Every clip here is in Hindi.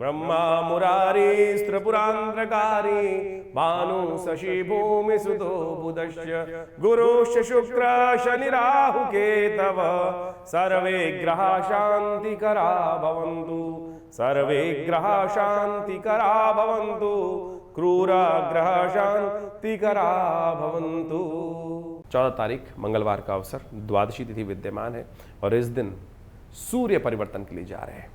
ब्रह्मा मुरारी स्त्रिपुरांतकारी भानु शशि भूमि सुतो बुधश्च गुरुश्च शुक्र शनि राहु केतव सर्वे ग्रहा शांतिकरा भवन्तु सर्वे ग्रहा शांतिकरा भवन्तु क्रूरा ग्रह शांतिकरा भवन्तु। 14 तारीख मंगलवार का अवसर, द्वादशी तिथि विद्यमान है और इस दिन सूर्य परिवर्तन के लिए जा रहे हैं।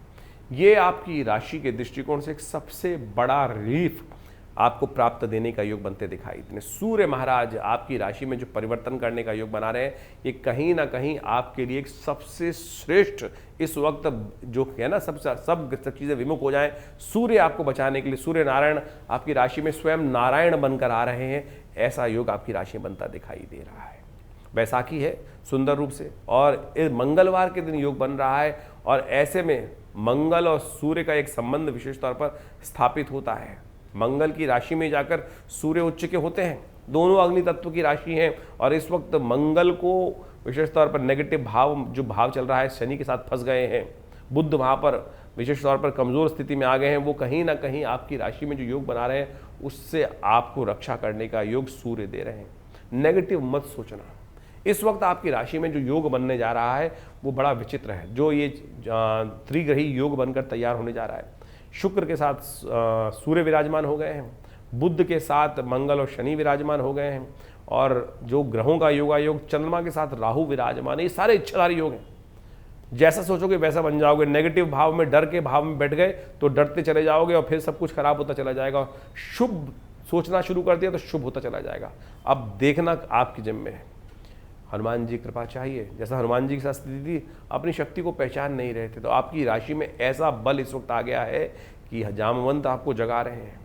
ये आपकी राशि के दृष्टिकोण से एक सबसे बड़ा रिलीफ आपको प्राप्त देने का योग बनते दिखाई देते। सूर्य महाराज आपकी राशि में जो परिवर्तन करने का योग बना रहे हैं, ये कहीं ना कहीं आपके लिए एक सबसे श्रेष्ठ इस वक्त जो है ना, सब चीज़ें विमुख हो जाएं, सूर्य आपको बचाने के लिए सूर्य नारायण आपकी राशि में स्वयं नारायण बनकर आ रहे हैं, ऐसा योग आपकी राशि में बनता दिखाई दे रहा है। बैसाखी है सुंदर रूप से और इस मंगलवार के दिन योग बन रहा है और ऐसे में मंगल और सूर्य का एक संबंध विशेष तौर पर स्थापित होता है। मंगल की राशि में जाकर सूर्य उच्च के होते हैं, दोनों अग्नि तत्व की राशि हैं और इस वक्त मंगल को विशेष तौर पर नेगेटिव भाव जो भाव चल रहा है, शनि के साथ फंस गए हैं, बुध वहाँ पर विशेष तौर पर कमज़ोर स्थिति में आ गए हैं, वो कहीं ना कहीं आपकी राशि में जो योग बना रहे हैं उससे आपको रक्षा करने का योग सूर्य दे रहे हैं। नेगेटिव मत सोचना। इस वक्त आपकी राशि में जो योग बनने जा रहा है वो बड़ा विचित्र है, जो ये त्रिग्रही योग बनकर तैयार होने जा रहा है। शुक्र के साथ सूर्य विराजमान हो गए हैं, बुध के साथ मंगल और शनि विराजमान हो गए हैं और जो ग्रहों का योगायोग चंद्रमा के साथ राहु विराजमान है। ये सारे इच्छाधारी योग हैं, जैसा सोचोगे वैसा बन जाओगे। नेगेटिव भाव में, डर के भाव में बैठ गए तो डरते चले जाओगे और फिर सब कुछ खराब होता चला जाएगा। शुभ सोचना शुरू कर दिया तो शुभ होता चला जाएगा। अब देखना आपकी जिम्मे है। हनुमान जी कृपा चाहिए, जैसा हनुमान जी के साथ स्थिति थी, अपनी शक्ति को पहचान नहीं रहे थे, तो आपकी राशि में ऐसा बल इस वक्त आ गया है कि जामवंत आपको जगा रहे हैं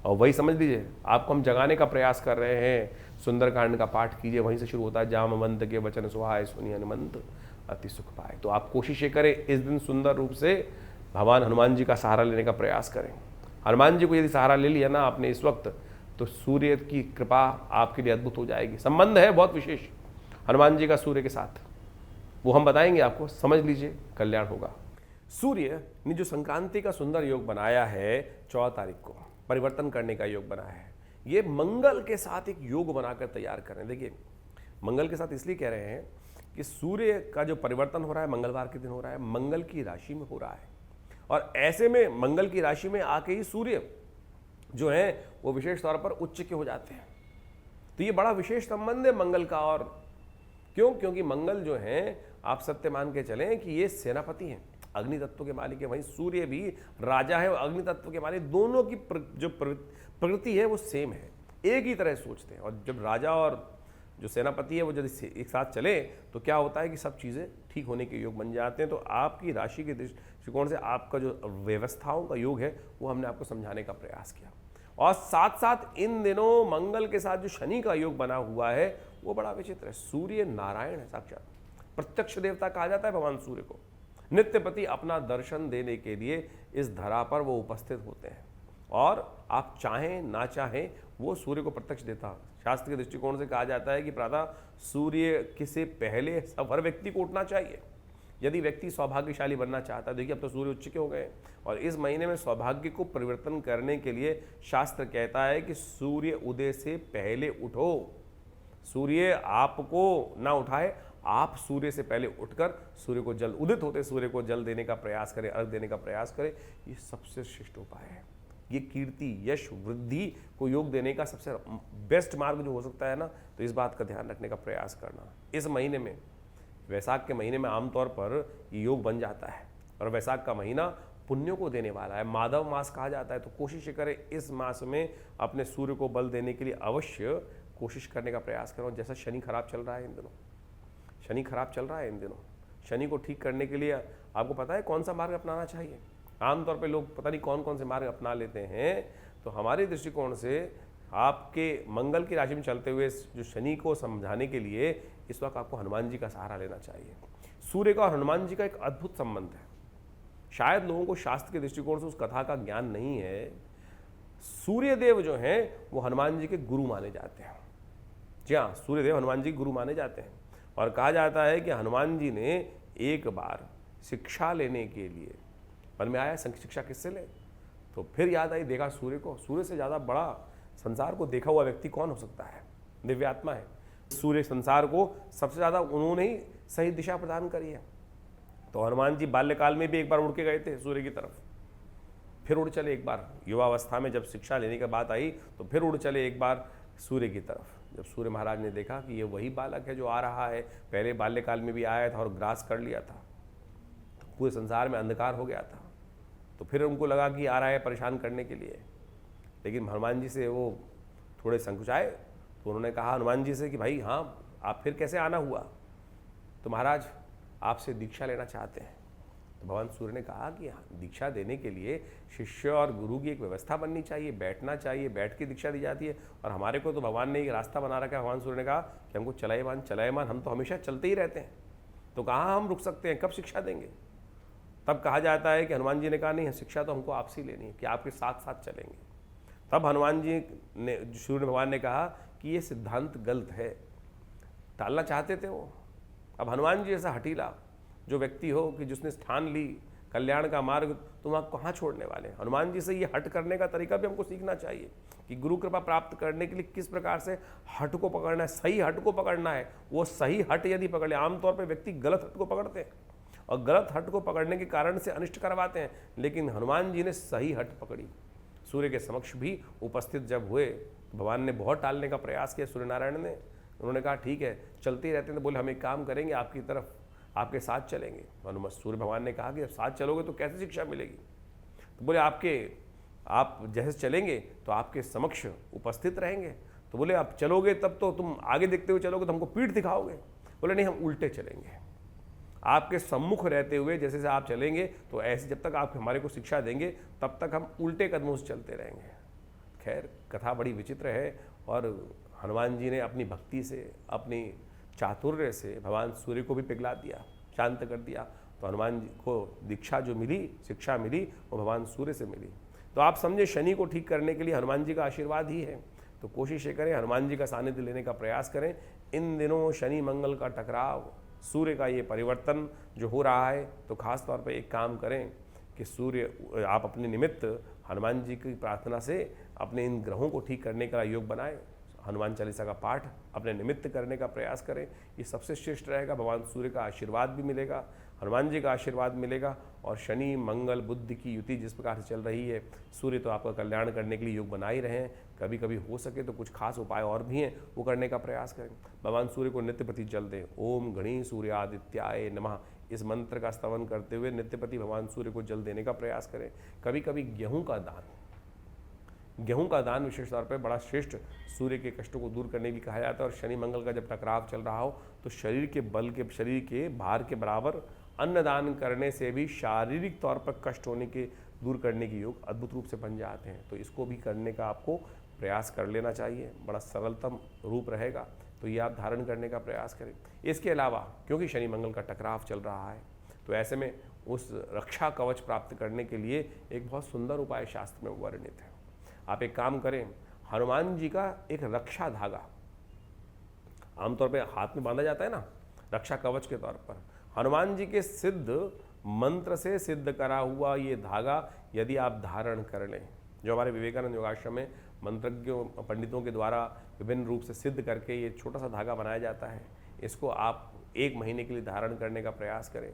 और वही समझ लीजिए आपको हम जगाने का प्रयास कर रहे हैं। सुंदरकांड का पाठ कीजिए, वहीं से शुरू होता है, जामवंत के वचन सुहाए सुनिए हनुमंत अति सुख पाए। तो आप कोशिश करें इस दिन सुंदर रूप से भगवान हनुमान जी का सहारा लेने का प्रयास करें। हनुमान जी को यदि सहारा ले लिया ना आपने इस वक्त, तो सूर्य की कृपा आपके लिए अद्भुत हो जाएगी। संबंध है बहुत विशेष हनुमान जी का सूर्य के साथ, वो हम बताएंगे आपको, समझ लीजिए कल्याण होगा। सूर्य ने जो संक्रांति का सुंदर योग बनाया है 14 तारीख को, परिवर्तन करने का योग बनाया है, ये मंगल के साथ एक योग बनाकर तैयार कर रहे हैं। देखिए मंगल के साथ इसलिए कह रहे हैं कि सूर्य का जो परिवर्तन हो रहा है मंगलवार के दिन हो रहा है, मंगल की राशि में हो रहा है और ऐसे में मंगल की राशि में आके ही सूर्य जो है वो विशेष तौर पर उच्च के हो जाते हैं। तो ये बड़ा विशेष संबंध है मंगल का। और क्योंकि मंगल जो है, आप सत्य मान के चलें कि ये सेनापति हैं, अग्नि तत्व के मालिक है, वहीं सूर्य भी राजा है और अग्नि तत्व के मालिक। दोनों की जो प्रकृति है वो सेम है, एक ही तरह सोचते हैं। और जब राजा और जो सेनापति है वो जब एक साथ चले तो क्या होता है कि सब चीज़ें ठीक होने के योग बन जाते हैं। तो आपकी राशि के दृष्टिकोण से आपका जो व्यवस्थाओं का योग है वो हमने आपको समझाने का प्रयास किया। और साथ साथ इन दिनों मंगल के साथ जो शनि का योग बना हुआ है वो बड़ा विचित्र है। सूर्य नारायण है, साक्षात प्रत्यक्ष देवता कहा जाता है भगवान सूर्य को। नित्यपति अपना दर्शन देने के लिए इस धरा पर वो उपस्थित होते हैं और आप चाहें ना चाहें वो सूर्य को प्रत्यक्ष देता। शास्त्र के दृष्टिकोण से कहा जाता है कि प्रातः सूर्य से पहले हर व्यक्ति को उठना चाहिए यदि व्यक्ति सौभाग्यशाली बनना चाहता है। देखिए अब तो सूर्य उच्च के हो गए और इस महीने में सौभाग्य को परिवर्तन करने के लिए शास्त्र कहता है कि सूर्य उदय से पहले उठो। सूर्य आपको ना उठाए, आप सूर्य से पहले उठकर सूर्य को जल, उदित होते सूर्य को जल देने का प्रयास करें, अर्घ देने का प्रयास करें। ये सबसे श्रेष्ठ उपाय है। ये कीर्ति, यश, वृद्धि को योग देने का सबसे बेस्ट मार्ग जो हो सकता है ना, तो इस बात का ध्यान रखने का प्रयास करना। इस महीने में, वैशाख के महीने में आमतौर पर योग बन जाता है और वैशाख का महीना पुण्यों को देने वाला है, माधव मास कहा जाता है। तो कोशिश करें इस मास में अपने सूर्य को बल देने के लिए अवश्य कोशिश करने का प्रयास करो। जैसा शनि खराब चल रहा है इन दिनों, शनि खराब चल रहा है इन दिनों, शनि को ठीक करने के लिए आपको पता है कौन सा मार्ग अपनाना चाहिए। आमतौर पे लोग पता नहीं कौन कौन से मार्ग अपना लेते हैं। तो हमारे दृष्टिकोण से आपके मंगल की राशि में चलते हुए जो शनि को समझाने के लिए इस वक्त आपको हनुमान जी का सहारा लेना चाहिए। सूर्य का और हनुमान जी का एक अद्भुत संबंध है। शायद लोगों को शास्त्र के दृष्टिकोण से उस कथा का ज्ञान नहीं है। सूर्यदेव जो हैं वो हनुमान जी के गुरु माने जाते हैं। जी हाँ, सूर्यदेव हनुमान जी गुरु माने जाते हैं और कहा जाता है कि हनुमान जी ने एक बार शिक्षा लेने के लिए मन में आया शिक्षा किससे ले, तो फिर याद आई, देखा सूर्य को। सूर्य से ज़्यादा बड़ा संसार को देखा हुआ व्यक्ति कौन हो सकता है? दिव्यात्मा है। सूर्य संसार को सबसे ज़्यादा उन्होंने ही सही दिशा प्रदान करी है। तो हनुमान जी बाल्यकाल में भी एक बार उड़ के गए थे सूर्य की तरफ, फिर उड़ चले एक बार युवावस्था में, जब शिक्षा लेने की बात आई तो फिर उड़ चले एक बार सूर्य की तरफ। जब सूर्य महाराज ने देखा कि ये वही बालक है जो आ रहा है, पहले बाल्यकाल में भी आया था और ग्रास कर लिया था, तो पूरे संसार में अंधकार हो गया था, तो फिर उनको लगा कि आ रहा है परेशान करने के लिए। लेकिन हनुमान जी से वो थोड़े संकुचाए, तो उन्होंने कहा हनुमान जी से कि भाई हाँ, आप फिर कैसे आना हुआ? तो महाराज आपसे दीक्षा लेना चाहते हैं। तो भगवान सूर्य ने कहा कि हाँ, दीक्षा देने के लिए शिष्य और गुरु की एक व्यवस्था बननी चाहिए, बैठना चाहिए, बैठ के दीक्षा दी जाती है। और हमारे को तो भगवान ने एक रास्ता बना रखा है। भगवान सूर्य ने कहा कि हमको चलायमान, हम तो हमेशा चलते ही रहते हैं, तो कहाँ हम रुक सकते हैं, कब शिक्षा देंगे? तब कहा जाता है कि हनुमान जी ने कहा नहीं, शिक्षा तो हमको आपसे ही लेनी है, कि आपके साथ साथ चलेंगे। तब हनुमान जी ने, सूर्य भगवान ने कहा कि ये सिद्धांत गलत है, टालना चाहते थे वो। अब हनुमान जी ऐसा हठीला जो व्यक्ति हो कि जिसने ठान ली कल्याण का मार्ग, तो वहाँ कहाँ छोड़ने वाले? हनुमान जी से ये हट करने का तरीका भी हमको सीखना चाहिए कि गुरु कृपा प्राप्त करने के लिए किस प्रकार से हट को पकड़ना है, सही हट को पकड़ना है। वो सही हट यदि पकड़े, आमतौर पर व्यक्ति गलत हट को पकड़ते हैं और गलत हट को पकड़ने के कारण से अनिष्ट करवाते हैं, लेकिन हनुमान जी ने सही हट पकड़ी। सूर्य के समक्ष भी उपस्थित जब हुए, भगवान ने बहुत टालने का प्रयास किया सूर्य नारायण ने। उन्होंने कहा ठीक है, चलते ही रहते हैं। तो बोले हम एक काम करेंगे, आपकी तरफ आपके साथ चलेंगे। हनुमान सूर्य भगवान ने कहा कि जब साथ चलोगे तो कैसे शिक्षा मिलेगी? तो बोले आप जैसे चलेंगे तो आपके समक्ष उपस्थित रहेंगे। तो बोले आप चलोगे तब तो तुम आगे देखते हुए चलोगे तो हमको पीठ दिखाओगे। बोले नहीं, हम उल्टे चलेंगे, आपके सम्मुख रहते हुए जैसे से आप चलेंगे, तो ऐसे जब तक आप हमारे को शिक्षा देंगे तब तक हम उल्टे कदमों से चलते रहेंगे। खैर, कथा बड़ी विचित्र है और हनुमान जी ने अपनी भक्ति से, अपनी चातुर्य से भगवान सूर्य को भी पिघला दिया, शांत कर दिया। तो हनुमान जी को दीक्षा जो मिली, शिक्षा मिली, वो भगवान सूर्य से मिली। तो आप समझे, शनि को ठीक करने के लिए हनुमान जी का आशीर्वाद ही है। तो कोशिश ये करें, हनुमान जी का सानिध्य लेने का प्रयास करें। इन दिनों शनि मंगल का टकराव, सूर्य का ये परिवर्तन जो हो रहा है, तो खास तौर पे एक काम करें कि सूर्य, आप अपने निमित्त हनुमान जी की प्रार्थना से अपने इन ग्रहों को ठीक करने का योग बनाएं। हनुमान चालीसा का पाठ अपने निमित्त करने का प्रयास करें, ये सबसे श्रेष्ठ रहेगा। भगवान सूर्य का आशीर्वाद भी मिलेगा, हनुमान जी का आशीर्वाद मिलेगा। और शनि मंगल बुध की युति जिस प्रकार से चल रही है, सूर्य तो आपका कल्याण करने के लिए योग बना ही रहे हैं। कभी कभी हो सके तो कुछ खास उपाय और भी हैं, वो करने का प्रयास करें। भगवान सूर्य को नित्यपति जल दें। ओम गणी सूर्यादित्याय नमः, इस मंत्र का स्तवन करते हुए नित्यपति भगवान सूर्य को जल देने का प्रयास करें। कभी कभी गेहूँ का दान विशेष तौर पर बड़ा श्रेष्ठ, सूर्य के कष्टों को दूर करने के लिए कहा जाता है। और शनि मंगल का जब टकराव चल रहा हो तो शरीर के बल के, शरीर के भार के बराबर अन्न दान करने से भी शारीरिक तौर पर कष्ट होने के दूर करने के योग अद्भुत रूप से बन जाते हैं। तो इसको भी करने का आपको प्रयास कर लेना चाहिए, बड़ा सरलतम रूप रहेगा। तो ये आप धारण करने का प्रयास करें। इसके अलावा क्योंकि शनि मंगल का टकराव चल रहा है, तो ऐसे में उस रक्षा कवच प्राप्त करने के लिए एक बहुत सुंदर उपाय शास्त्र में वर्णित है। आप एक काम करें, हनुमान जी का एक रक्षा धागा आमतौर पे हाथ में बांधा जाता है ना, रक्षा कवच के तौर पर, हनुमान जी के सिद्ध मंत्र से सिद्ध करा हुआ ये धागा यदि आप धारण कर लें, जो हमारे विवेकानंद योगाश्रम में मंत्रज्ञों पंडितों के द्वारा विभिन्न रूप से सिद्ध करके ये छोटा सा धागा बनाया जाता है, इसको आप 1 महीने के लिए धारण करने का प्रयास करें।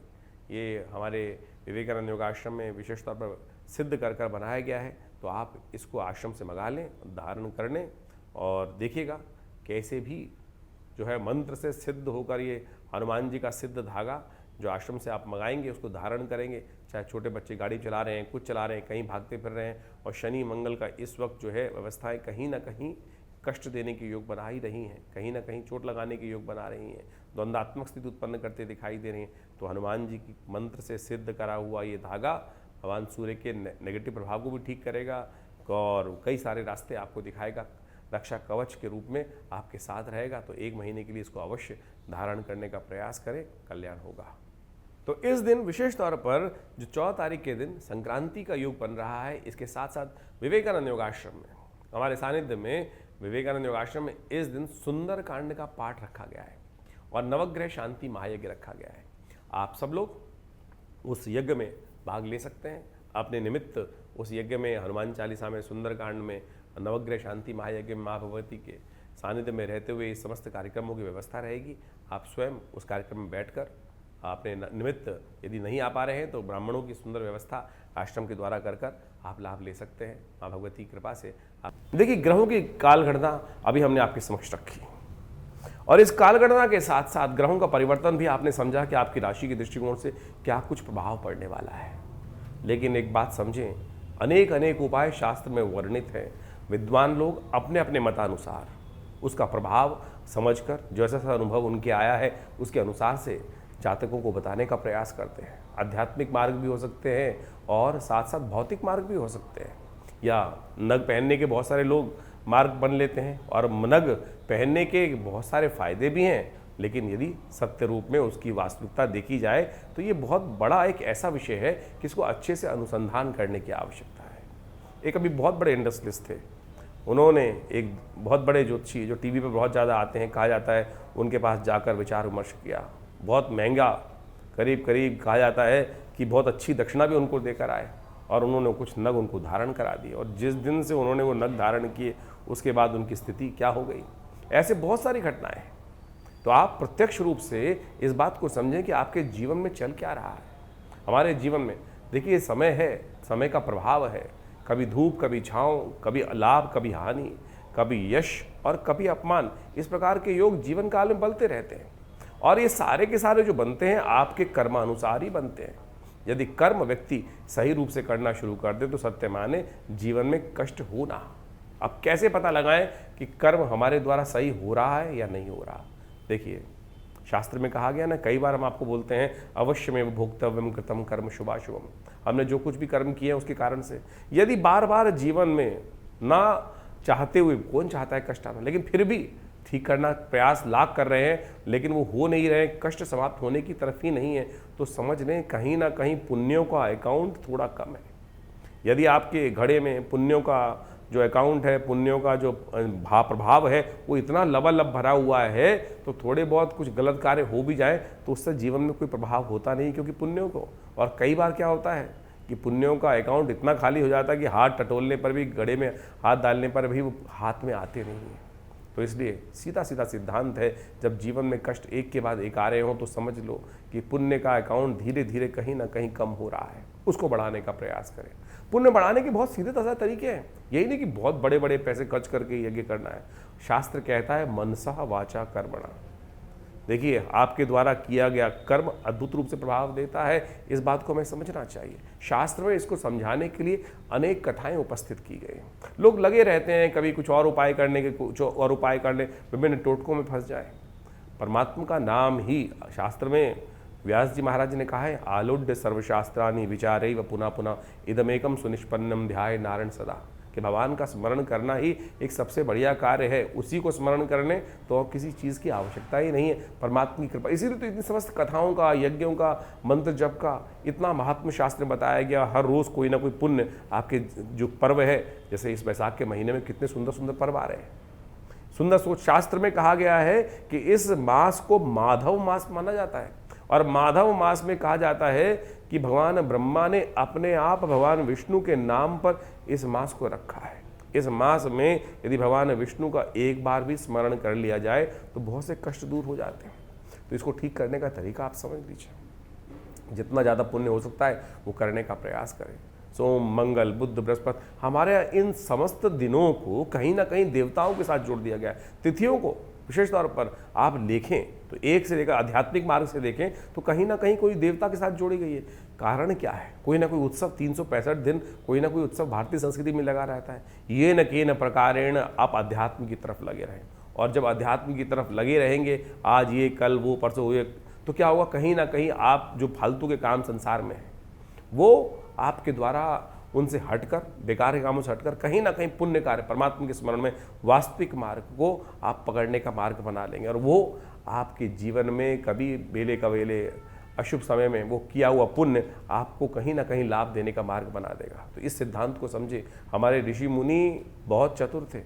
ये हमारे विवेकानंद योगाश्रम में विशेष तौर पर सिद्ध कर बनाया गया है। तो आप इसको आश्रम से मंगा लें, धारण कर लें और देखिएगा कैसे भी जो है मंत्र से सिद्ध होकर ये हनुमान जी का सिद्ध धागा जो आश्रम से आप मंगाएंगे, उसको धारण करेंगे। चाहे छोटे बच्चे गाड़ी चला रहे हैं, कुछ चला रहे हैं, कहीं भागते फिर रहे हैं, और शनि मंगल का इस वक्त जो है व्यवस्थाएं कहीं ना कहीं कष्ट देने के योग बना ही रही हैं, कहीं ना कहीं चोट लगाने के योग बना रही हैं, द्वंद्वात्मक स्थिति उत्पन्न करते दिखाई दे रही हैं। तो हनुमान जी की मंत्र से सिद्ध करा हुआ ये धागा भगवान सूर्य के नेगेटिव प्रभाव को भी ठीक करेगा और कई सारे रास्ते आपको दिखाएगा, रक्षा कवच के रूप में आपके साथ रहेगा। तो 1 महीने के लिए इसको अवश्य धारण करने का प्रयास करें, कल्याण होगा। तो इस दिन विशेष तौर पर जो 14 तारीख के दिन संक्रांति का योग बन रहा है, इसके साथ साथ विवेकानंद योगाश्रम में, हमारे सानिध्य में विवेकानंद योगाश्रम में इस दिन सुंदर कांड का पाठ रखा गया है और नवग्रह शांति महायज्ञ रखा गया है। आप सब लोग उस यज्ञ में भाग ले सकते हैं। अपने निमित्त उस यज्ञ में हनुमान चालीसा में, सुंदरकांड में, नवग्रह शांति महायज्ञ में माँ भगवती के सानिध्य में रहते हुए इस समस्त कार्यक्रमों की व्यवस्था रहेगी। आप स्वयं उस कार्यक्रम में बैठकर अपने निमित्त यदि नहीं आ पा रहे हैं तो ब्राह्मणों की सुंदर व्यवस्था आश्रम के द्वारा कर आप लाभ ले सकते हैं माँ भगवती की कृपा से। आप देखिए, ग्रहों की कालगणना अभी हमने आपके समक्ष रखी और इस कालगणना के साथ साथ ग्रहों का परिवर्तन भी आपने समझा कि आपकी राशि के दृष्टिकोण से क्या कुछ प्रभाव पड़ने वाला है। लेकिन एक बात समझें, अनेक अनेक उपाय शास्त्र में वर्णित हैं। विद्वान लोग अपने अपने मतानुसार उसका प्रभाव समझकर जैसा सा अनुभव उनके आया है उसके अनुसार से जातकों को बताने का प्रयास करते हैं। आध्यात्मिक मार्ग भी हो सकते हैं और साथ साथ भौतिक मार्ग भी हो सकते हैं, या नग पहनने के बहुत सारे लोग मार्ग बन लेते हैं और नग पहनने के बहुत सारे फायदे भी हैं। लेकिन यदि सत्य रूप में उसकी वास्तविकता देखी जाए तो ये बहुत बड़ा एक ऐसा विषय है कि इसको अच्छे से अनुसंधान करने की आवश्यकता है। एक अभी बहुत बड़े इंडस्ट्रियलिस्ट थे, उन्होंने एक बहुत बड़े ज्योतिषी जो टीवी पे बहुत ज़्यादा आते हैं, कहा जाता है, उनके पास जाकर विचार विमर्श किया। बहुत महंगा, करीब करीब कहा जाता है कि बहुत अच्छी दक्षिणा भी उनको देकर आए और उन्होंने कुछ नग उनको धारण करा दिए। और जिस दिन से उन्होंने वो नग धारण किए उसके बाद उनकी स्थिति क्या हो गई। ऐसे बहुत सारी घटनाएं हैं। तो आप प्रत्यक्ष रूप से इस बात को समझें कि आपके जीवन में चल क्या रहा है। हमारे जीवन में देखिए, समय है, समय का प्रभाव है, कभी धूप कभी छाँव, कभी लाभ कभी हानि, कभी यश और कभी अपमान। इस प्रकार के योग जीवन काल में बनते रहते हैं और ये सारे के सारे जो बनते हैं आपके कर्मानुसार ही बनते हैं। यदि कर्म व्यक्ति सही रूप से करना शुरू कर दे तो सत्य माने जीवन में कष्ट हो ना। अब कैसे पता लगाएं कि कर्म हमारे द्वारा सही हो रहा है या नहीं हो रहा। देखिए, शास्त्र में कहा गया ना, कई बार हम आपको बोलते हैं अवश्यमेव भोक्तव्यम कृतम कर्म शुभाशुभम। हमने जो कुछ भी कर्म किए हैं उसके कारण से यदि बार बार जीवन में ना चाहते हुए, कौन चाहता है कष्ट आना, लेकिन फिर भी ठीक करना प्रयास लाख कर रहे हैं लेकिन वो हो नहीं रहे, कष्ट समाप्त होने की तरफ ही नहीं है, तो समझ लें कहीं ना कहीं पुण्यों का अकाउंट थोड़ा कम है। यदि आपके घड़े में पुण्यों का जो अकाउंट है, पुण्यों का जो प्रभाव है वो इतना लबालब भरा हुआ है तो थोड़े बहुत कुछ गलत कार्य हो भी जाए तो उससे जीवन में कोई प्रभाव होता नहीं, क्योंकि पुण्यों को। और कई बार क्या होता है कि पुण्यों का अकाउंट इतना खाली हो जाता है कि हाथ टटोलने पर भी, घड़े में हाथ डालने पर भी वो हाथ में आते नहीं हैं। तो इसलिए सीधा सीधा सिद्धांत है, जब जीवन में कष्ट एक के बाद एक आ रहे हों तो समझ लो कि पुण्य का अकाउंट धीरे धीरे कहीं ना कहीं कम हो रहा है, उसको बढ़ाने का प्रयास करें। पुण्य बढ़ाने के बहुत सीधे साधे तरीके हैं, यही नहीं कि बहुत बड़े बड़े पैसे खर्च करके यज्ञ करना है। शास्त्र कहता है मनसा वाचा कर्मणा। देखिए, आपके द्वारा किया गया कर्म अद्भुत रूप से प्रभाव देता है, इस बात को हमें समझना चाहिए। शास्त्र में इसको समझाने के लिए अनेक कथाएं उपस्थित की गई। लोग लगे रहते हैं कभी कुछ और उपाय करने के, कुछ और उपाय करने, विभिन्न टोटकों में फंस जाए। परमात्मा का नाम ही शास्त्र में व्यास जी महाराज ने कहा है, आलोड्य सर्वशास्त्रानि विचारे व पुनः पुनः इदमेकम सुनिष्पन्नम ध्याय नारायण सदा, कि भगवान का स्मरण करना ही एक सबसे बढ़िया कार्य है। उसी को स्मरण करने तो और किसी चीज़ की आवश्यकता ही नहीं है, परमात्मा की कृपा। इसीलिए तो इतनी समस्त कथाओं का, यज्ञों का, मंत्र जप का इतना महात्म शास्त्र में बताया गया। हर रोज़ कोई ना कोई पुण्य आपके जो पर्व है, जैसे इस बैसाख के महीने में कितने सुंदर सुंदर पर्व आ रहे हैं। सुंदर सोच शास्त्र में कहा गया है कि इस मास को माधव मास माना जाता है और माधव मास में कहा जाता है कि भगवान ब्रह्मा ने अपने आप भगवान विष्णु के नाम पर इस मास को रखा है। इस मास में यदि भगवान विष्णु का एक बार भी स्मरण कर लिया जाए तो बहुत से कष्ट दूर हो जाते हैं। तो इसको ठीक करने का तरीका आप समझ लीजिए। जितना ज़्यादा पुण्य हो सकता है वो करने का प्रयास करें। सोम, मंगल, बुध, बृहस्पति, हमारे यहाँ इन समस्त दिनों को कहीं ना कहीं देवताओं के साथ जोड़ दिया गया है। तिथियों को विशेष तौर पर आप देखें तो एक से लेकर आध्यात्मिक मार्ग से देखें तो कहीं ना कहीं कोई देवता के साथ जोड़ी गई है। कारण क्या है? कोई ना कोई उत्सव, 365 दिन कोई ना कोई उत्सव भारतीय संस्कृति में लगा रहता है। ये न केन प्रकारेण आप अध्यात्म की तरफ लगे रहें, और जब अध्यात्म की तरफ लगे रहेंगे, आज ये कल वो परसों ये, तो क्या होगा, कहीं ना कहीं आप जो फालतू के काम संसार में हैं वो आपके द्वारा उनसे हटकर, बेकार के कामों से हटकर कहीं ना कहीं पुण्य कार्य, परमात्मा के स्मरण में वास्तविक मार्ग को आप पकड़ने का मार्ग बना लेंगे, और वो आपके जीवन में कभी बेले कवेले अशुभ समय में वो किया हुआ पुण्य आपको कहीं ना कहीं लाभ देने का मार्ग बना देगा। तो इस सिद्धांत को समझे। हमारे ऋषि मुनि बहुत चतुर थे,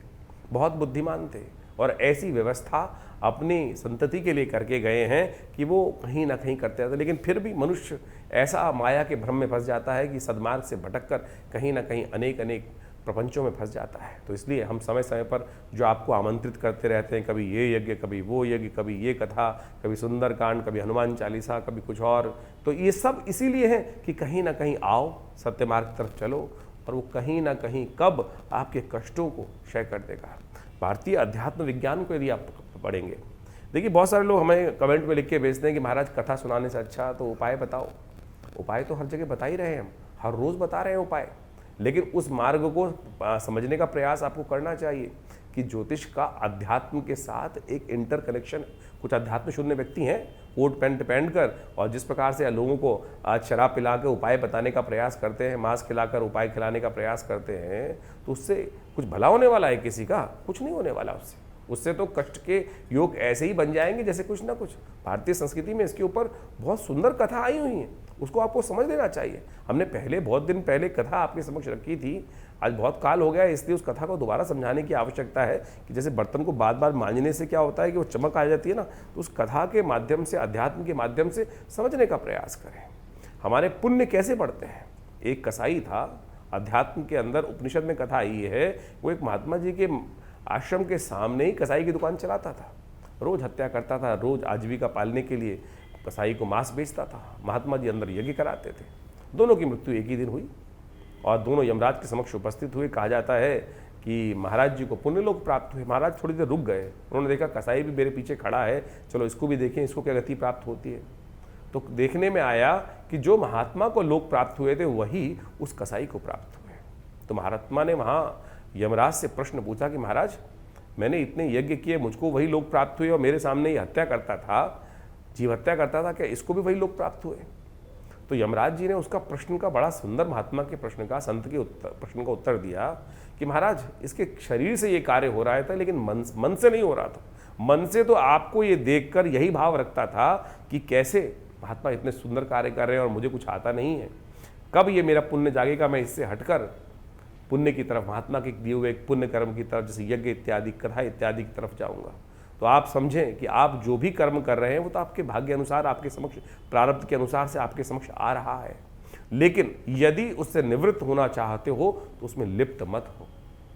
बहुत बुद्धिमान थे, और ऐसी व्यवस्था अपनी संतति के लिए करके गए हैं कि वो कहीं ना कहीं करते रहते। लेकिन फिर भी मनुष्य ऐसा माया के भ्रम में फंस जाता है कि सद्मार्ग से भटक कर कहीं ना कहीं अनेक अनेक प्रपंचों में फंस जाता है। तो इसलिए हम समय समय पर जो आपको आमंत्रित करते रहते हैं, कभी ये यज्ञ, कभी वो यज्ञ, कभी ये कथा, कभी सुंदरकांड, कभी हनुमान चालीसा, कभी कुछ और, तो ये सब इसीलिए है कि कहीं ना कहीं आओ, सत्य मार्ग की तरफ चलो, और वो कहीं ना कहीं कब आपके कष्टों को क्षय कर देगा। भारतीय अध्यात्म विज्ञान को यदि आप पढ़ेंगे, देखिए बहुत सारे लोग हमें कमेंट में लिख के भेजते हैं कि महाराज कथा सुनाने से अच्छा तो उपाय बताओ। उपाय तो हर जगह बता ही रहे हैं, हम हर रोज़ बता रहे हैं उपाय, लेकिन उस मार्ग को समझने का प्रयास आपको करना चाहिए कि ज्योतिष का अध्यात्म के साथ एक इंटर कनेक्शन। कुछ अध्यात्म शून्य व्यक्ति हैं, कोट पैंट पहन कर, और जिस प्रकार से लोगों को आज शराब पिला के उपाय बताने का प्रयास करते हैं, मांस खिलाकर उपाय खिलाने का प्रयास करते हैं, तो उससे कुछ भला होने वाला है किसी का? कुछ नहीं होने वाला उससे तो कष्ट के योग ऐसे ही बन जाएंगे जैसे कुछ ना कुछ। भारतीय संस्कृति में इसके ऊपर बहुत सुंदर कथा आई हुई है, उसको आपको समझ लेना चाहिए। हमने पहले बहुत दिन पहले कथा आपके समक्ष रखी थी, आज बहुत काल हो गया है, इसलिए उस कथा को दोबारा समझाने की आवश्यकता है कि जैसे बर्तन को बार बार मांजने से क्या होता है कि वो चमक आ जाती है ना, तो उस कथा के माध्यम से, अध्यात्म के माध्यम से समझने का प्रयास करें। हमारे पुण्य कैसे बढ़ते हैं? एक कसाई था, अध्यात्म के अंदर उपनिषद में कथा आई है, वो एक महात्मा जी के आश्रम के सामने ही कसाई की दुकान चलाता था, रोज हत्या करता था, रोज आजीविका पालने के लिए कसाई को मांस बेचता था। महात्मा जी अंदर यज्ञ कराते थे। दोनों की मृत्यु एक ही दिन हुई और दोनों यमराज के समक्ष उपस्थित हुए। कहा जाता है कि महाराज जी को पुण्य लोक प्राप्त हुए। महाराज थोड़ी देर रुक गए, उन्होंने देखा कसाई भी मेरे पीछे खड़ा है, चलो इसको भी देखें, इसको क्या गति प्राप्त होती है। तो देखने में आया कि जो महात्मा को लोक प्राप्त हुए थे वही उस कसाई को प्राप्त हुए। तो महात्मा ने वहाँ यमराज से प्रश्न पूछा कि महाराज, मैंने इतने यज्ञ किए, मुझको वही लोक प्राप्त हुए और मेरे सामने ये हत्या करता था, जीव हत्या करता था, क्या इसको भी वही लोक प्राप्त हुए? तो यमराज जी ने उसका प्रश्न का बड़ा सुंदर, महात्मा के प्रश्न का, संत के प्रश्न का उत्तर दिया कि महाराज, इसके शरीर से ये कार्य हो रहा था, लेकिन मन से नहीं हो रहा था। मन से तो आपको ये देखकर यही भाव रखता था कि कैसे महात्मा इतने सुंदर कार्य कर रहे हैं और मुझे कुछ आता नहीं है, कब ये मेरा पुण्य जागेगा, मैं इससे हटकर पुण्य की तरफ, महात्मा के दिए हुए एक पुण्य कर्म की तरफ, जैसे यज्ञ इत्यादि, कथा इत्यादि की तरफ जाऊंगा। तो आप समझें कि आप जो भी कर्म कर रहे हैं वो तो आपके भाग्य अनुसार, आपके समक्ष, प्रारब्ध के अनुसार से आपके समक्ष आ रहा है, लेकिन यदि उससे निवृत्त होना चाहते हो तो उसमें लिप्त मत हो।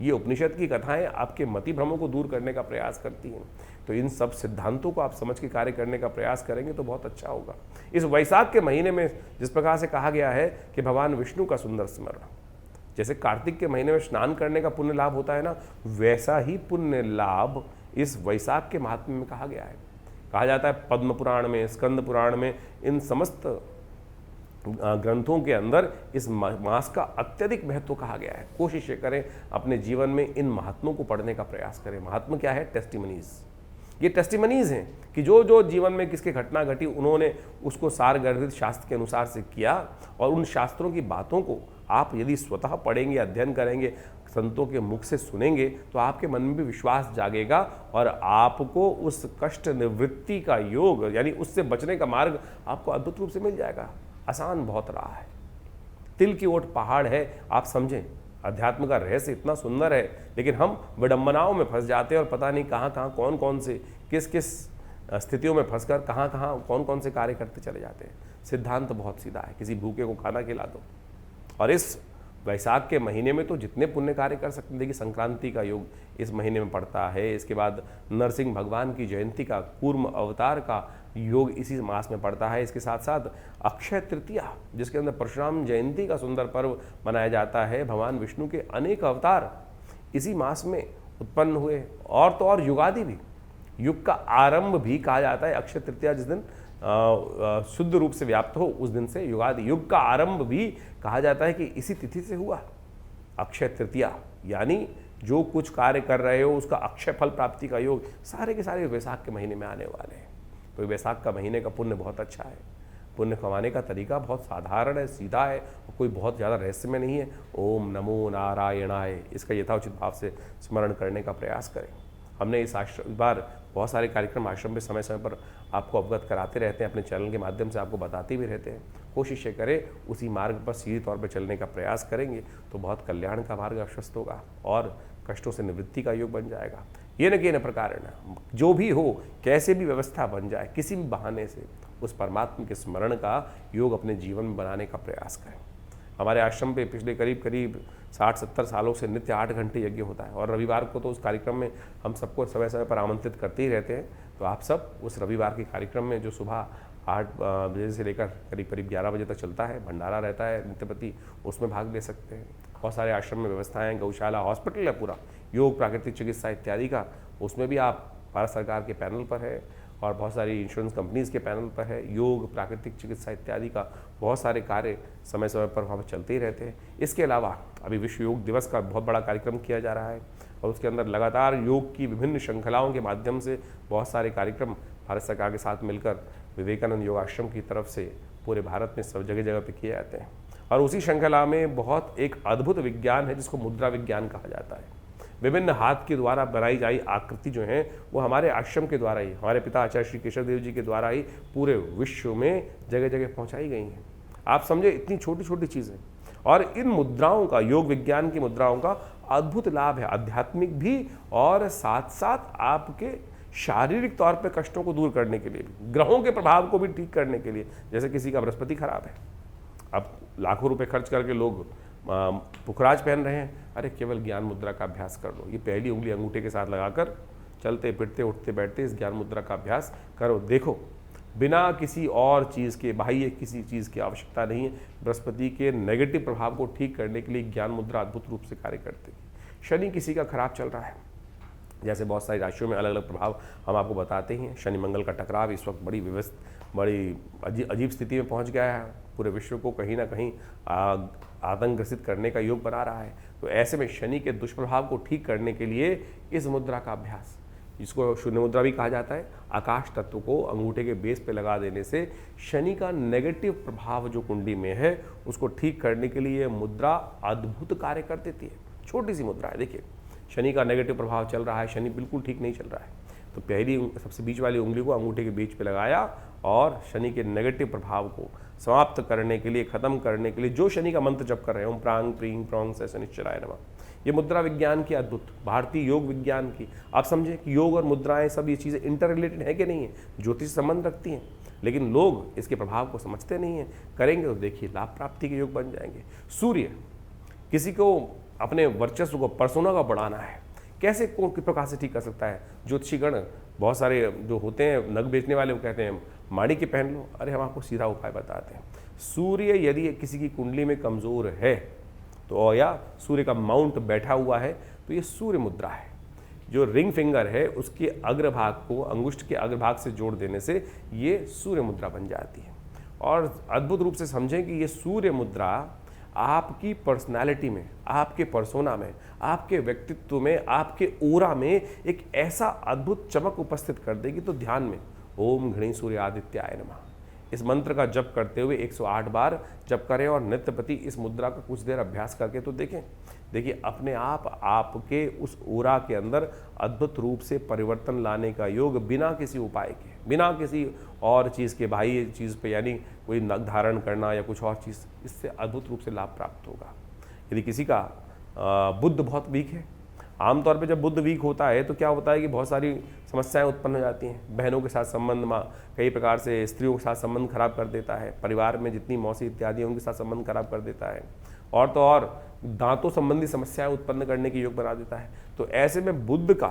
ये उपनिषद की कथाएं आपके मति भ्रमों को दूर करने का प्रयास करती हैं। तो इन सब सिद्धांतों को आप समझ के कार्य करने का प्रयास करेंगे तो बहुत अच्छा होगा। इस वैशाख के महीने में जिस प्रकार से कहा गया है कि भगवान विष्णु का सुंदर स्मरण, जैसे कार्तिक के महीने में स्नान करने का पुण्य लाभ होता है ना, वैसा ही पुण्य लाभ इस वैशाख के महात्म्य में कहा गया है। कहा जाता है पद्म पुराण में, स्कंद पुराण में, इन समस्त ग्रंथों के अंदर इस मास का अत्यधिक महत्व कहा गया है। कोशिश ये करें अपने जीवन में इन महात्मों को पढ़ने का प्रयास करें। महात्मा क्या है? टेस्टिमनीज। ये टेस्टिमनीज हैं कि जो जो जीवन में किसके घटना घटी, उन्होंने उसको सारगर्भित शास्त्र के अनुसार से किया, और उन शास्त्रों की बातों को आप यदि स्वतः पढ़ेंगे, अध्ययन करेंगे, संतों के मुख से सुनेंगे, तो आपके मन में भी विश्वास जागेगा और आपको उस कष्ट निवृत्ति का योग, यानी उससे बचने का मार्ग आपको अद्भुत रूप से मिल जाएगा। आसान बहुत रहा है, तिल की ओट पहाड़ है। आप समझें, अध्यात्म का रहस्य इतना सुंदर है, लेकिन हम विडंबनाओं में फंस जाते हैं और पता नहीं कहाँ कहाँ, कौन कौन से, किस किस स्थितियों में फंसकर कहाँ कहाँ कौन कौन से कार्य करते चले जाते हैं। सिद्धांत बहुत सीधा है, किसी भूखे को खाना खिला दो। और इस वैशाख के महीने में तो जितने पुण्य कार्य कर सकते हैं। देखिए, संक्रांति का योग इस महीने में पड़ता है, इसके बाद नरसिंह भगवान की जयंती का, कूर्म अवतार का योग इसी मास में पड़ता है। इसके साथ साथ अक्षय तृतीया, जिसके अंदर परशुराम जयंती का सुंदर पर्व मनाया जाता है। भगवान विष्णु के अनेक अवतार इसी मास में उत्पन्न हुए। और तो और युगादि भी, युग का आरंभ भी कहा जाता है अक्षय तृतीया, जिस दिन शुद्ध रूप से व्याप्त हो, उस दिन से युगादि, युग का आरंभ भी कहा जाता है कि इसी तिथि से हुआ। अक्षय तृतीया यानी जो कुछ कार्य कर रहे हो उसका अक्षय फल प्राप्ति का योग सारे के सारे वैशाख के महीने में आने वाले हैं। तो वैशाख का महीने का पुण्य बहुत अच्छा है। पुण्य कमाने का तरीका बहुत साधारण है, सीधा है, और कोई बहुत ज़्यादा रहस्य में नहीं है। ओम नमो नारायणाय, इसका यथाउचित भाव से स्मरण करने का प्रयास करें। हमने इस बार बहुत सारे कार्यक्रम आश्रम में समय समय पर आपको अवगत कराते रहते हैं, अपने चैनल के माध्यम से आपको बताते भी रहते हैं। कोशिश करें उसी मार्ग पर सीधे तौर पर चलने का प्रयास करेंगे तो बहुत कल्याण का मार्ग अवश्य होगा और कष्टों से निवृत्ति का योग बन जाएगा। ये न कि न प्रकार न जो भी हो, कैसे भी व्यवस्था बन जाए, किसी भी बहाने से उस परमात्मा के स्मरण का योग अपने जीवन में बनाने का प्रयास करें। हमारे आश्रम पे पिछले करीब 60-70 सालों से नित्य 8 घंटे यज्ञ होता है और रविवार को तो उस कार्यक्रम में हम सबको समय समय पर आमंत्रित करते ही रहते हैं। तो आप सब उस रविवार के कार्यक्रम में जो सुबह 8 बजे से लेकर करीब 11 बजे तक चलता है, भंडारा रहता है नित्यपति, उसमें भाग ले सकते हैं। बहुत सारे आश्रम में व्यवस्थाएं, गौशाला, हॉस्पिटल है पूरा, योग, प्राकृतिक चिकित्सा इत्यादि का, उसमें भी आप भारत सरकार के पैनल पर है और बहुत सारी इंश्योरेंस कंपनीज़ के पैनल पर है। योग, प्राकृतिक चिकित्सा इत्यादि का बहुत सारे कार्य समय समय पर वहाँ पर चलते ही रहते हैं। इसके अलावा अभी विश्व योग दिवस का बहुत बड़ा कार्यक्रम किया जा रहा है और उसके अंदर लगातार योग की विभिन्न श्रृंखलाओं के माध्यम से बहुत सारे कार्यक्रम भारत सरकार के साथ मिलकर विवेकानंद योग आश्रम की तरफ से पूरे भारत में सब जगह जगह पे किए जाते हैं। और उसी श्रृंखला में बहुत एक अद्भुत विज्ञान है जिसको मुद्रा विज्ञान कहा जाता है। विभिन्न हाथ के द्वारा बनाई जाई आकृति जो है वो हमारे आश्रम के द्वारा ही, हमारे पिता आचार्य श्री केशव देव जी के द्वारा ही पूरे विश्व में जगह जगह पहुंचाई गई हैं। आप समझे, इतनी छोटी छोटी चीज़ें। और इन मुद्राओं का, योग विज्ञान की मुद्राओं का अद्भुत लाभ है, आध्यात्मिक भी और साथ साथ आपके शारीरिक तौर पे कष्टों को दूर करने के लिए भी, ग्रहों के प्रभाव को भी ठीक करने के लिए। जैसे किसी का बृहस्पति खराब है, अब लाखों रुपए खर्च करके लोग पुखराज पहन रहे हैं, अरे केवल ज्ञान मुद्रा का अभ्यास कर लो। ये पहली उंगली अंगूठे के साथ लगाकर चलते फिरते उठते बैठते इस ज्ञान मुद्रा का अभ्यास करो। देखो, बिना किसी और चीज़ के, बाह्य किसी चीज़ की आवश्यकता नहीं है। बृहस्पति के नेगेटिव प्रभाव को ठीक करने के लिए ज्ञान मुद्रा अद्भुत रूप से कार्य करती है। शनि किसी का खराब चल रहा है, जैसे बहुत सारी राशियों में अलग अलग प्रभाव हम आपको बताते ही हैं। शनि मंगल का टकराव इस वक्त बड़ी अजीब स्थिति में पहुंच गया है, पूरे विश्व को कहीं ना कहीं आतंक ग्रसित करने का योग बना रहा है। तो ऐसे में शनि के दुष्प्रभाव को ठीक करने के लिए इस मुद्रा का अभ्यास, जिसको शून्य मुद्रा भी कहा जाता है, आकाश तत्व को अंगूठे के बेस पे लगा देने से शनि का नेगेटिव प्रभाव जो कुंडली में है उसको ठीक करने के लिए मुद्रा अद्भुत कार्य कर देती है। छोटी सी मुद्रा है, देखिए शनि का नेगेटिव प्रभाव चल रहा है, शनि बिल्कुल ठीक नहीं चल रहा है, तो पहली सबसे बीच वाली उंगली को अंगूठे के बीच पे लगाया और शनि के नेगेटिव प्रभाव को समाप्त करने के लिए, खत्म करने के लिए जो शनि का मंत्र जप कर रहे हैं, ओम प्रांग प्रीं प्रौंग से शनिश्चराय नमः, ये मुद्रा विज्ञान की अद्भुत, भारतीय योग विज्ञान की। आप समझे कि योग और मुद्राएं सब ये चीज़ें इंटर रिलेटेड है कि नहीं है, ज्योतिष संबंध रखती हैं, लेकिन लोग इसके प्रभाव को समझते नहीं हैं। करेंगे तो देखिए लाभ प्राप्ति के योग बन जाएंगे। सूर्य, किसी को अपने वर्चस्व को, परसोना को बढ़ाना है, कैसे कौन किस प्रकार से ठीक कर सकता है। ज्योतिषीगण बहुत सारे जो होते हैं नग बेचने वाले, वो कहते हैं माड़ी के पहन लो, अरे हम आपको सीधा उपाय बताते हैं। सूर्य यदि किसी की कुंडली में कमज़ोर है तो, या सूर्य का माउंट बैठा हुआ है, तो ये सूर्य मुद्रा है। जो रिंग फिंगर है उसके अग्रभाग को अंगुष्ठ के अग्रभाग से जोड़ देने से ये सूर्य मुद्रा बन जाती है। और अद्भुत रूप से समझें कि ये सूर्य मुद्रा आपकी पर्सनालिटी में, आपके पर्सोना में, आपके व्यक्तित्व में, आपके ओरा में एक ऐसा अद्भुत चमक उपस्थित कर देगी। तो ध्यान में ओम घृणी सूर्य आदित्याय नमः इस मंत्र का जप करते हुए 108 बार जप करें और नित्यपति इस मुद्रा का कुछ देर अभ्यास करके तो देखें। देखिए अपने आप आपके उस ओरा के अंदर अद्भुत रूप से परिवर्तन लाने का योग बिना किसी उपाय के, बिना किसी और चीज़ के, बाह्य चीज़ पे, यानी कोई नग धारण करना या कुछ और चीज़, इससे अद्भुत रूप से लाभ प्राप्त होगा। यदि किसी का बुद्ध बहुत वीक है, आमतौर पे जब बुद्ध वीक होता है तो क्या होता है कि बहुत सारी समस्याएं उत्पन्न हो जाती हैं। बहनों के साथ संबंध में कई प्रकार से, स्त्रियों के साथ संबंध खराब कर देता है, परिवार में जितनी मौसी इत्यादि उनके साथ संबंध खराब कर देता है, और तो और दांतों संबंधी समस्याएं उत्पन्न करने की योग बना देता है। तो ऐसे में बुद्ध का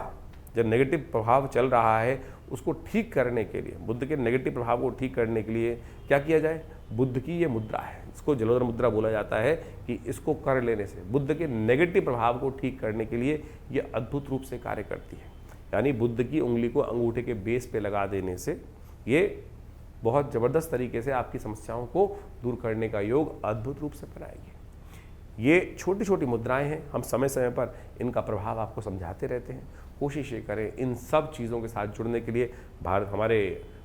जब नेगेटिव प्रभाव चल रहा है उसको ठीक करने के लिए, बुद्ध के नेगेटिव प्रभाव को ठीक करने के लिए क्या किया जाए। बुद्ध की ये मुद्रा है, इसको जलोदर मुद्रा बोला जाता है, कि इसको कर लेने से बुद्ध के नेगेटिव प्रभाव को ठीक करने के लिए ये अद्भुत रूप से कार्य करती है। यानी बुद्ध की उंगली को अंगूठे के बेस पे लगा देने से ये बहुत ज़बरदस्त तरीके से आपकी समस्याओं को दूर करने का योग अद्भुत रूप से बनाएगी। ये छोटी छोटी मुद्राएं हैं, हम समय समय पर इनका प्रभाव आपको समझाते रहते हैं। कोशिश ये करें इन सब चीज़ों के साथ जुड़ने के लिए। हमारे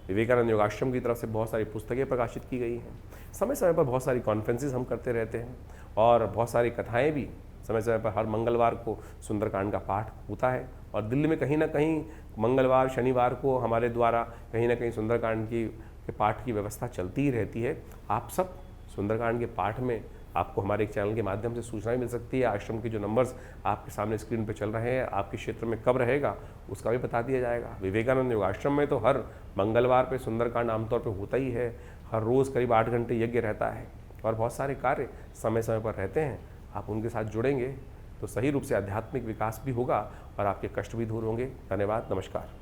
विवेकानंद योगाश्रम की तरफ से बहुत सारी पुस्तकें प्रकाशित की गई हैं, समय समय पर बहुत सारी कॉन्फ्रेंसेस हम करते रहते हैं, और बहुत सारी कथाएं भी समय समय पर, हर मंगलवार को सुंदरकांड का पाठ होता है। और दिल्ली में कहीं ना कहीं मंगलवार शनिवार को हमारे द्वारा कहीं ना कहीं सुंदरकांड के पाठ की व्यवस्था चलती ही रहती है। आप सब सुंदरकांड के पाठ में आपको हमारे एक चैनल के माध्यम से सूचना भी मिल सकती है। आश्रम के जो नंबर्स आपके सामने स्क्रीन पर चल रहे हैं, आपके क्षेत्र में कब रहेगा उसका भी बता दिया जाएगा। विवेकानंद योग आश्रम में तो हर मंगलवार पे सुंदरकांड आमतौर पे होता ही है, हर रोज़ करीब 8 घंटे यज्ञ रहता है और बहुत सारे कार्य समय समय पर रहते हैं। आप उनके साथ जुड़ेंगे तो सही रूप से आध्यात्मिक विकास भी होगा और आपके कष्ट भी दूर होंगे। धन्यवाद, नमस्कार।